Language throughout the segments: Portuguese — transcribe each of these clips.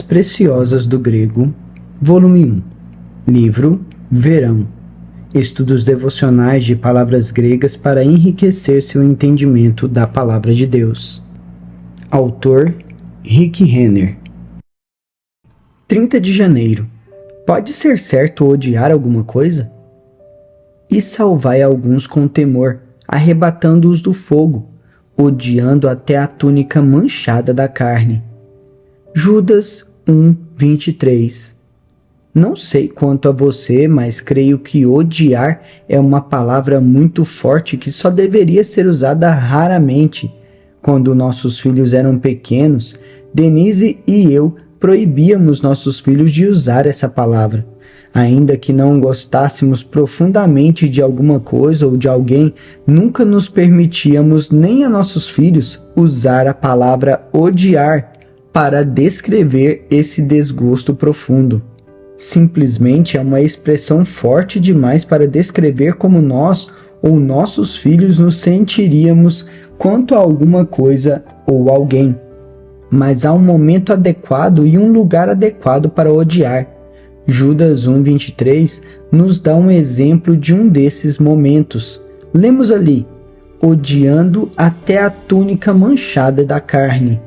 Preciosas do Grego, volume 1, livro Verão, estudos devocionais de palavras gregas para enriquecer seu entendimento da palavra de Deus. Autor Rick Renner. 30 de janeiro. Pode ser certo odiar alguma coisa? E salvai alguns com temor, arrebatando-os do fogo, odiando até a túnica manchada da carne. Judas 1:23. Não sei quanto a você, mas creio que odiar é uma palavra muito forte que só deveria ser usada raramente. Quando nossos filhos eram pequenos, Denise e eu proibíamos nossos filhos de usar essa palavra. Ainda que não gostássemos profundamente de alguma coisa ou de alguém, nunca nos permitíamos, nem a nossos filhos, usar a palavra odiar para descrever esse desgosto profundo. Simplesmente é uma expressão forte demais para descrever como nós ou nossos filhos nos sentiríamos quanto a alguma coisa ou alguém. Mas há um momento adequado e um lugar adequado para odiar. Judas 1:23 nos dá um exemplo de um desses momentos. Lemos ali: odiando até a túnica manchada da carne.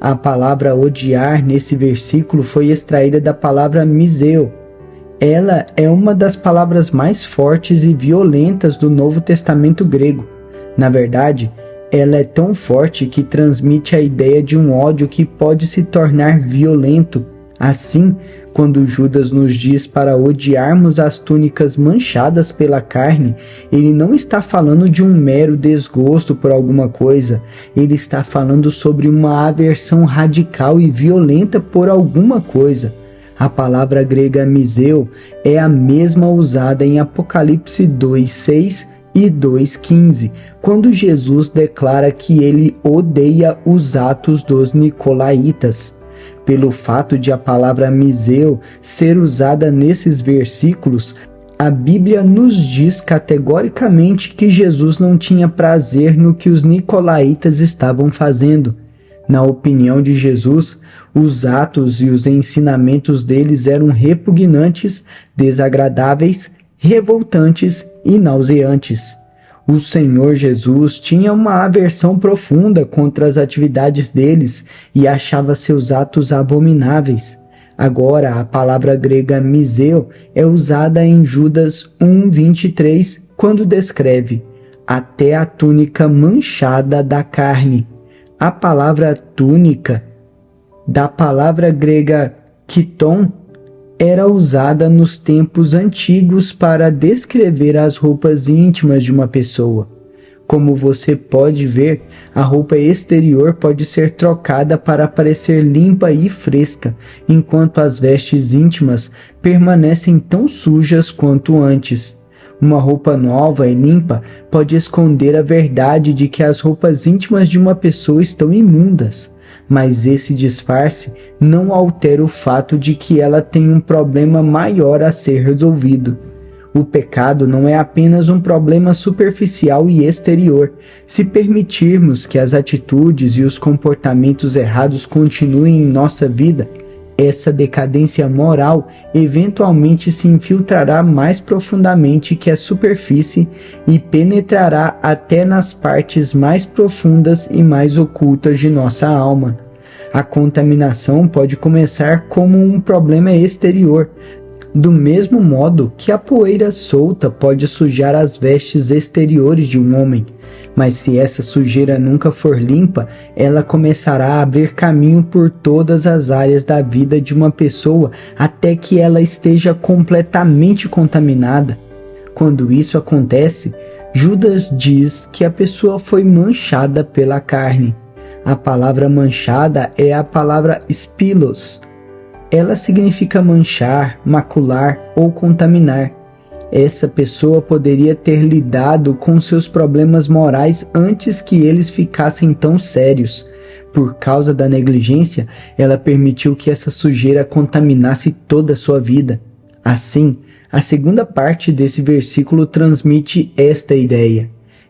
A palavra odiar nesse versículo foi extraída da palavra miseu. Ela é uma das palavras mais fortes e violentas do Novo Testamento grego. Na verdade, ela é tão forte que transmite a ideia de um ódio que pode se tornar violento. Assim, quando Judas nos diz para odiarmos as túnicas manchadas pela carne, ele não está falando de um mero desgosto por alguma coisa. Ele está falando sobre uma aversão radical e violenta por alguma coisa. A palavra grega miseu é a mesma usada em Apocalipse 2:6 e 2:15, quando Jesus declara que ele odeia os atos dos nicolaítas. Pelo fato de a palavra miseu ser usada nesses versículos, a Bíblia nos diz categoricamente que Jesus não tinha prazer no que os nicolaítas estavam fazendo. Na opinião de Jesus, os atos e os ensinamentos deles eram repugnantes, desagradáveis, revoltantes e nauseantes. O Senhor Jesus tinha uma aversão profunda contra as atividades deles e achava seus atos abomináveis. Agora, a palavra grega miseu é usada em Judas 1:23, quando descreve até a túnica manchada da carne. A palavra túnica, da palavra grega kiton, era usada nos tempos antigos para descrever as roupas íntimas de uma pessoa. Como você pode ver, a roupa exterior pode ser trocada para parecer limpa e fresca, enquanto as vestes íntimas permanecem tão sujas quanto antes. Uma roupa nova e limpa pode esconder a verdade de que as roupas íntimas de uma pessoa estão imundas. Mas esse disfarce não altera o fato de que ela tem um problema maior a ser resolvido. O pecado não é apenas um problema superficial e exterior. Se permitirmos que as atitudes e os comportamentos errados continuem em nossa vida, essa decadência moral eventualmente se infiltrará mais profundamente que a superfície e penetrará até nas partes mais profundas e mais ocultas de nossa alma. A contaminação pode começar como um problema exterior, do mesmo modo que a poeira solta pode sujar as vestes exteriores de um homem. Mas se essa sujeira nunca for limpa, ela começará a abrir caminho por todas as áreas da vida de uma pessoa até que ela esteja completamente contaminada. Quando isso acontece, Judas diz que a pessoa foi manchada pela carne. A palavra manchada é a palavra spilos. Ela significa manchar, macular ou contaminar. Essa pessoa poderia ter lidado com seus problemas morais antes que eles ficassem tão sérios. Por causa da negligência, ela permitiu que essa sujeira contaminasse toda a sua vida. Assim, a segunda parte desse versículo transmite esta ideia.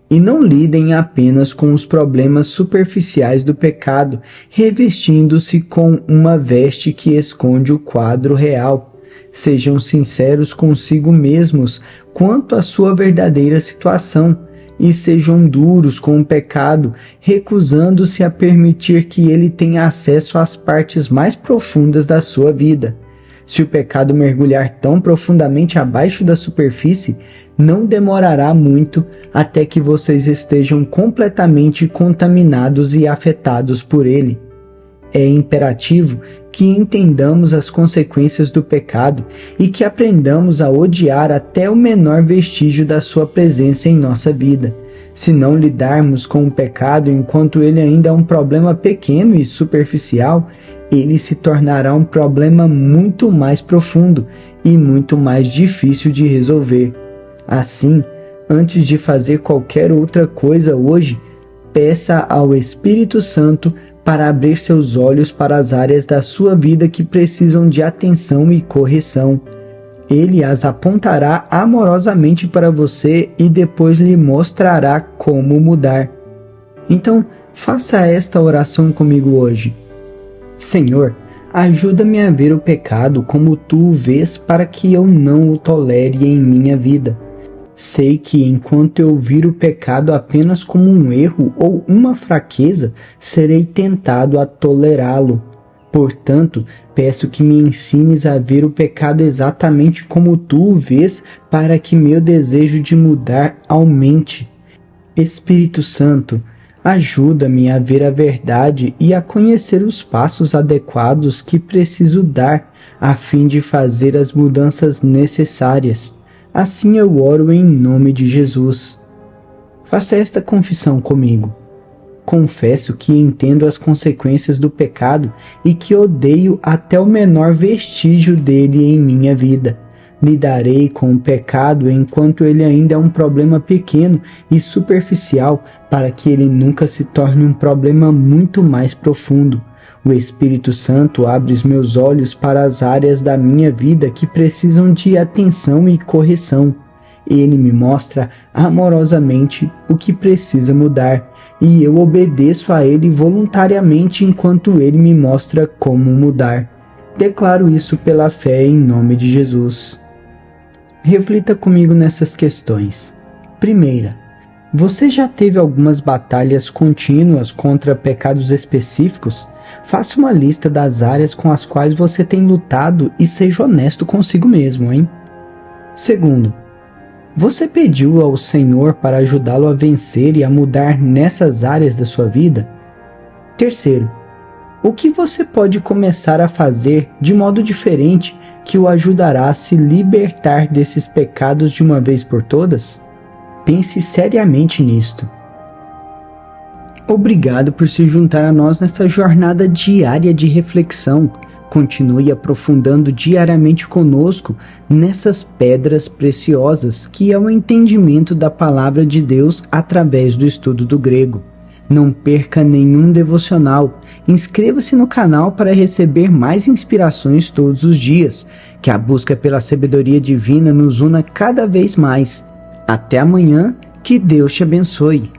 e não lidem apenas com os problemas superficiais do pecado, revestindo-se com uma veste que esconde o quadro real. Sejam sinceros consigo mesmos quanto à sua verdadeira situação e sejam duros com o pecado, recusando-se a permitir que ele tenha acesso às partes mais profundas da sua vida. Se o pecado mergulhar tão profundamente abaixo da superfície, não demorará muito até que vocês estejam completamente contaminados e afetados por ele. É imperativo que entendamos as consequências do pecado e que aprendamos a odiar até o menor vestígio da sua presença em nossa vida. Se não lidarmos com o pecado enquanto ele ainda é um problema pequeno e superficial, ele se tornará um problema muito mais profundo e muito mais difícil de resolver. Assim, antes de fazer qualquer outra coisa hoje, peça ao Espírito Santo para abrir seus olhos para as áreas da sua vida que precisam de atenção e correção. Ele as apontará amorosamente para você e depois lhe mostrará como mudar. Então, faça esta oração comigo hoje. Senhor, ajuda-me a ver o pecado como tu o vês para que eu não o tolere em minha vida. Sei que enquanto eu vir o pecado apenas como um erro ou uma fraqueza, serei tentado a tolerá-lo. Portanto, peço que me ensines a ver o pecado exatamente como tu o vês, para que meu desejo de mudar aumente. Espírito Santo, ajuda-me a ver a verdade e a conhecer os passos adequados que preciso dar a fim de fazer as mudanças necessárias. Assim eu oro em nome de Jesus. Faça esta confissão comigo. Confesso que entendo as consequências do pecado e que odeio até o menor vestígio dele em minha vida. Lidarei com o pecado enquanto ele ainda é um problema pequeno e superficial, para que ele nunca se torne um problema muito mais profundo. O Espírito Santo abre os meus olhos para as áreas da minha vida que precisam de atenção e correção. Ele me mostra amorosamente o que precisa mudar, e eu obedeço a ele voluntariamente enquanto ele me mostra como mudar. Declaro isso pela fé em nome de Jesus. Reflita comigo nessas questões. Primeira, você já teve algumas batalhas contínuas contra pecados específicos? Faça uma lista das áreas com as quais você tem lutado e seja honesto consigo mesmo, hein? Segundo, você pediu ao Senhor para ajudá-lo a vencer e a mudar nessas áreas da sua vida? Terceiro, o que você pode começar a fazer de modo diferente que o ajudará a se libertar desses pecados de uma vez por todas? Pense seriamente nisto. Obrigado por se juntar a nós nessa jornada diária de reflexão. Continue aprofundando diariamente conosco nessas pedras preciosas que é o entendimento da palavra de Deus através do estudo do grego. Não perca nenhum devocional. Inscreva-se no canal para receber mais inspirações todos os dias. Que a busca pela sabedoria divina nos una cada vez mais. Até amanhã, que Deus te abençoe.